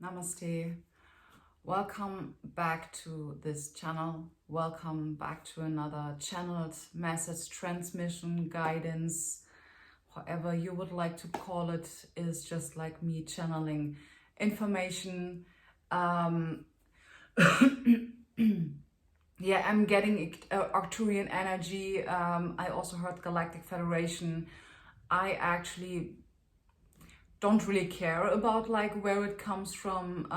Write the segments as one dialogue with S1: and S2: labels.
S1: Namaste. Welcome back to this channel. Welcome back to another channeled message transmission, guidance, however you would like to call it, is just like me channeling information. Yeah, I'm getting Arcturian energy. I also heard Galactic Federation. I actually don't really care about like where it comes from.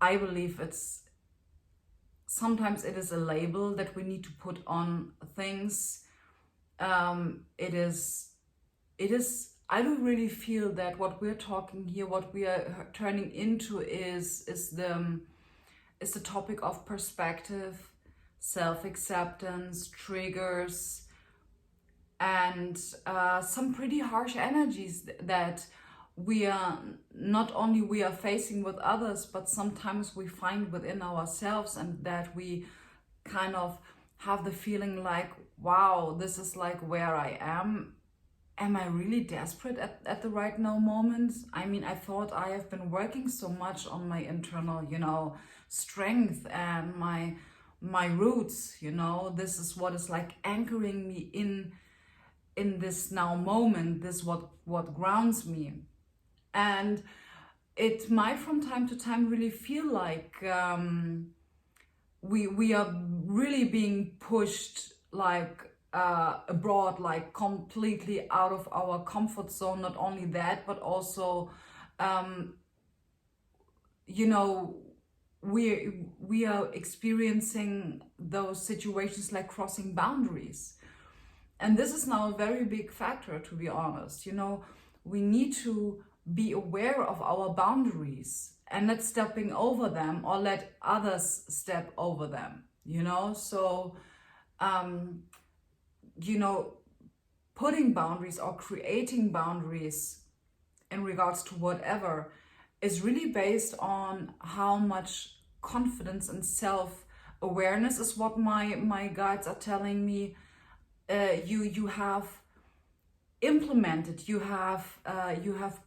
S1: I believe sometimes it is a label that we need to put on things. It is, I do really feel that what we're talking here, what we are turning into is the topic of perspective, self-acceptance, triggers, and some pretty harsh energies that we are facing with others, but sometimes we find within ourselves, and that we kind of have the feeling like, wow, this is like where I am. Am I really desperate at the right now moment? I mean, I thought I have been working so much on my internal, strength and my roots, this is what is like anchoring me in this now moment, this what grounds me. And it might from time to time really feel like we are really being pushed like abroad, like completely out of our comfort zone. Not only that, but also we are experiencing those situations like crossing boundaries. And this is now a very big factor, to be honest. We need to be aware of our boundaries and not stepping over them or let others step over them, So, putting boundaries or creating boundaries in regards to whatever is really based on how much confidence and self-awareness is what my guides are telling me. You have implemented, you have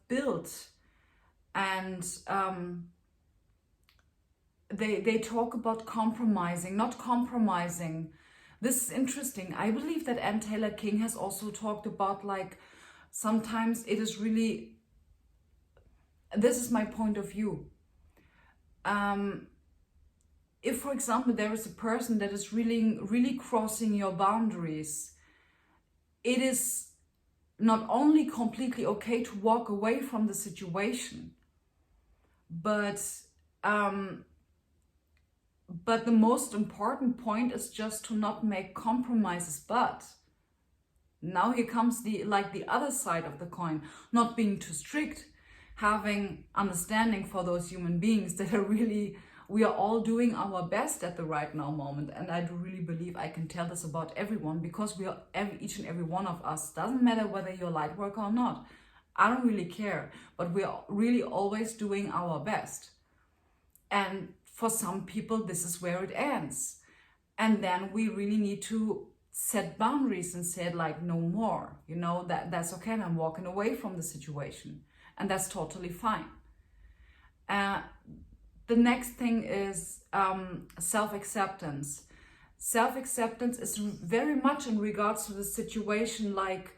S1: built, and they talk about compromising, not compromising. This is interesting. I believe that Ann Taylor King has also talked about like sometimes it is really, this is my point of view. If, for example, there is a person that is really crossing your boundaries, it is not only completely okay to walk away from the situation, but the most important point is just to not make compromises. But now here comes the other side of the coin, not being too strict, having understanding for those human beings that are really, we are all doing our best at the right now moment. And I do really believe I can tell this about everyone, because we are each and every one of us, doesn't matter whether you're a light worker or not. I don't really care, but we are really always doing our best. And for some people, this is where it ends. And then we really need to set boundaries and say like, no more, that's okay. And I'm walking away from the situation, and that's totally fine. The next thing is self-acceptance. Self-acceptance is very much in regards to the situation. Like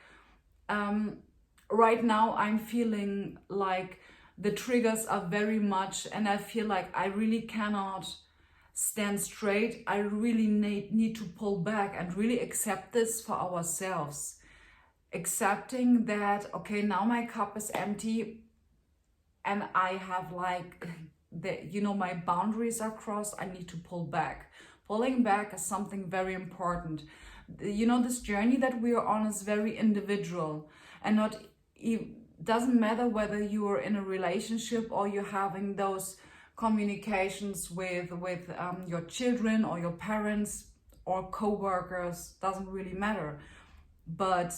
S1: right now I'm feeling like the triggers are very much, and I feel like I really cannot stand straight. I really need to pull back and really accept this for ourselves. Accepting that, okay, now my cup is empty and I have like, my boundaries are crossed. I need to pull back. Pulling back is something very important. This journey that we are on is very individual, and doesn't matter whether you are in a relationship or you're having those communications with your children or your parents or co-workers, doesn't really matter. But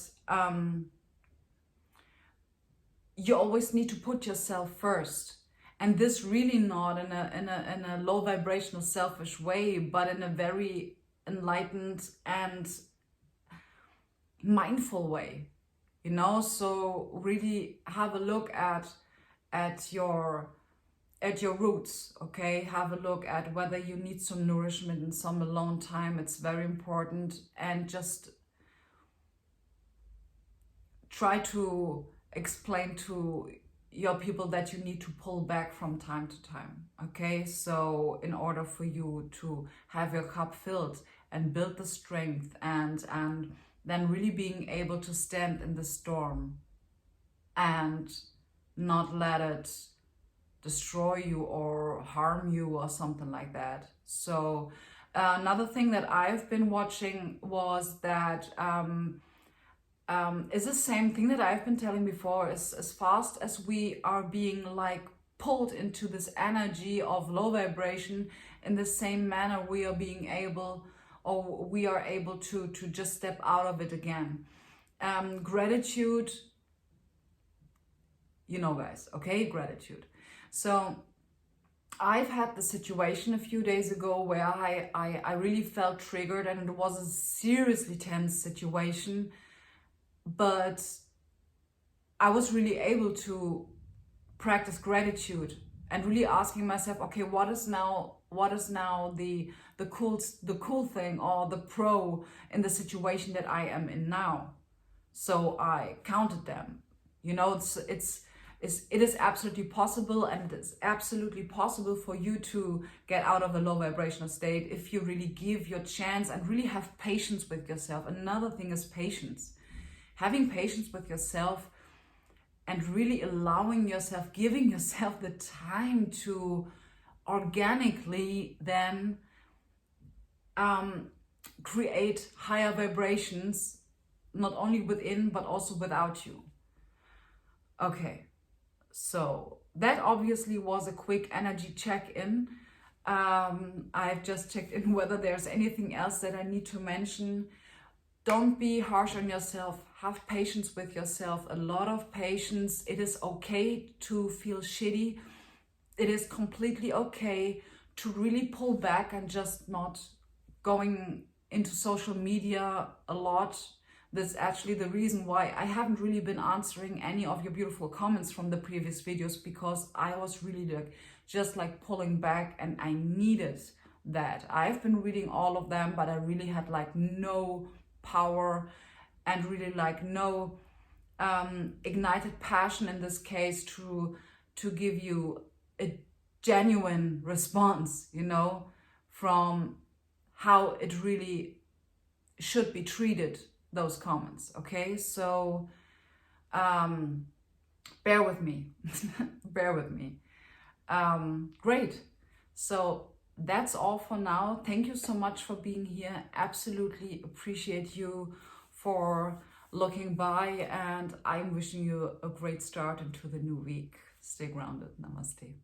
S1: you always need to put yourself first. And this really not in a low vibrational selfish way, but in a very enlightened and mindful way. So really have a look at at your roots, okay? Have a look at whether you need some nourishment and some alone time. It's very important. And just try to explain to your people that you need to pull back from time to time, okay? So in order for you to have your cup filled and build the strength and then really being able to stand in the storm and not let it destroy you or harm you or something like that. So another thing that I've been watching was that is the same thing that I've been telling before, is as fast as we are being like pulled into this energy of low vibration, in the same manner we are being able, or we are able to just step out of it again. Gratitude, you know guys, okay, gratitude. So I've had the situation a few days ago where I really felt triggered, and it was a seriously tense situation, but I was really able to practice gratitude and really asking myself, okay, what is now the cool thing or the pro in the situation that I am in now. So I counted them. You know, it is absolutely possible, and it is absolutely possible for you to get out of a low vibrational state if you really give your chance and really have patience with yourself. Another thing is patience. Having patience with yourself and really allowing yourself, giving yourself the time to organically then create higher vibrations, not only within but also without you. Okay, so that obviously was a quick energy check-in. I've just checked in whether there's anything else that I need to mention. Don't be harsh on yourself. Have patience with yourself. A lot of patience. It is okay to feel shitty. It is completely okay to really pull back and just not going into social media a lot. That's actually the reason why I haven't really been answering any of your beautiful comments from the previous videos, because I was really just pulling back, and I needed that. I've been reading all of them, but I really had no power and really no ignited passion in this case to give you a genuine response, you know, from how it really should be treated, those comments. Okay, so bear with me. Bear with me. Great. So that's all for now. Thank you so much for being here. Absolutely appreciate you for looking by, and I'm wishing you a great start into the new week. Stay grounded. Namaste.